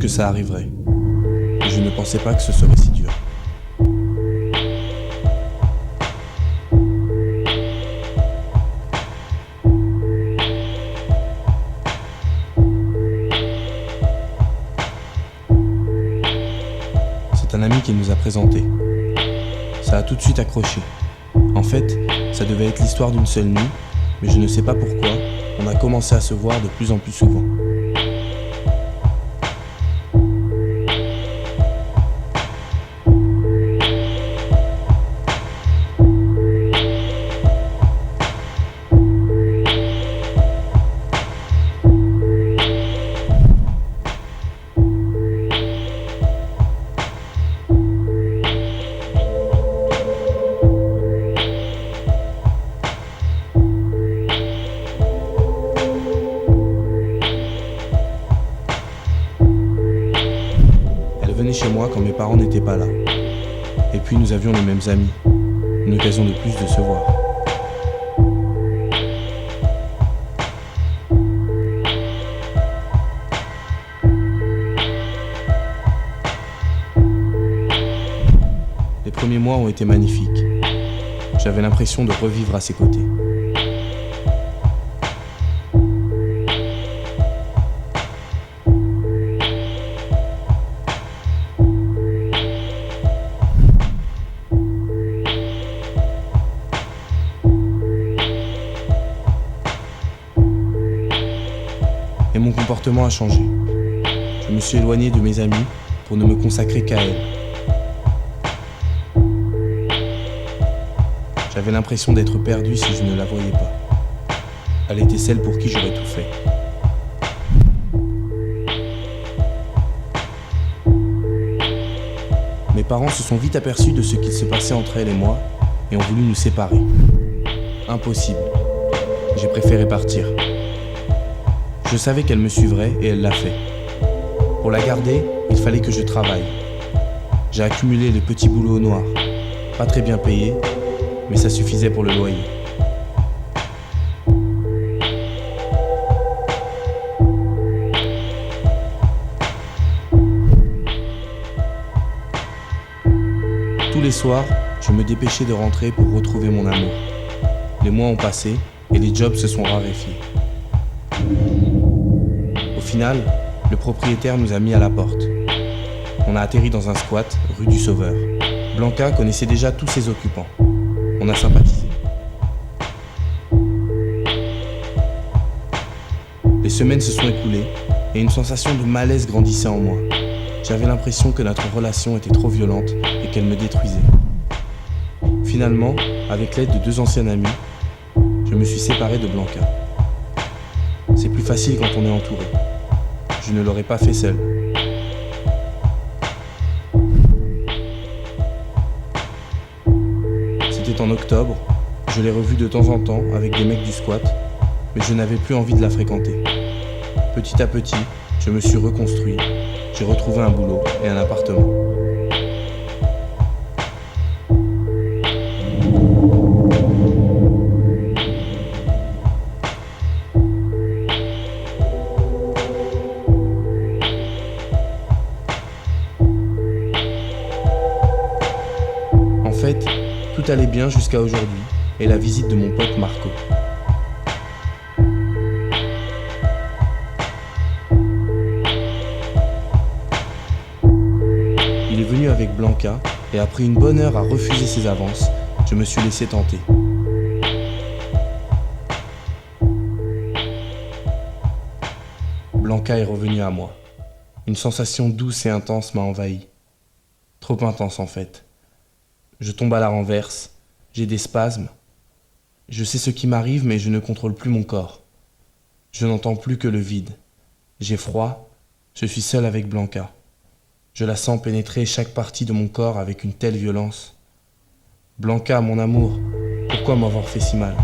que ça arriverait. Et je ne pensais pas que ce serait si dur. C'est un ami qui nous a présenté. Ça a tout de suite accroché. En fait, ça devait être l'histoire d'une seule nuit, mais je ne sais pas pourquoi, on a commencé à se voir de plus en plus souvent. Chez moi quand mes parents n'étaient pas là. Et puis nous avions les mêmes amis. Une occasion de plus de se voir. Les premiers mois ont été magnifiques. J'avais l'impression de revivre à ses côtés. Et mon comportement a changé. Je me suis éloigné de mes amis pour ne me consacrer qu'à elle. J'avais l'impression d'être perdu si je ne la voyais pas. Elle était celle pour qui j'aurais tout fait. Mes parents se sont vite aperçus de ce qu'il se passait entre elle et moi et ont voulu nous séparer. Impossible. J'ai préféré partir. Je savais qu'elle me suivrait et elle l'a fait. Pour la garder, il fallait que je travaille. J'ai accumulé les petits boulots au noir. Pas très bien payés, mais ça suffisait pour le loyer. Tous les soirs, je me dépêchais de rentrer pour retrouver mon amour. Les mois ont passé et les jobs se sont raréfiés. Au final, le propriétaire nous a mis à la porte. On a atterri dans un squat, rue du Sauveur. Blanca connaissait déjà tous ses occupants. On a sympathisé. Les semaines se sont écoulées et une sensation de malaise grandissait en moi. J'avais l'impression que notre relation était trop violente et qu'elle me détruisait. Finalement, avec l'aide de 2 anciens amis, je me suis séparé de Blanca. C'est plus facile quand on est entouré. Je ne l'aurais pas fait seul. C'était en octobre, je l'ai revue de temps en temps avec des mecs du squat, mais je n'avais plus envie de la fréquenter. Petit à petit, je me suis reconstruit, j'ai retrouvé un boulot et un appartement. En fait, tout allait bien jusqu'à aujourd'hui et la visite de mon pote Marco. Il est venu avec Blanca et après une bonne heure à refuser ses avances, je me suis laissé tenter. Blanca est revenue à moi. Une sensation douce et intense m'a envahi. Trop intense en fait. Je tombe à la renverse, j'ai des spasmes. Je sais ce qui m'arrive mais je ne contrôle plus mon corps. Je n'entends plus que le vide. J'ai froid, je suis seul avec Blanca. Je la sens pénétrer chaque partie de mon corps avec une telle violence. Blanca, mon amour, pourquoi m'avoir fait si mal ?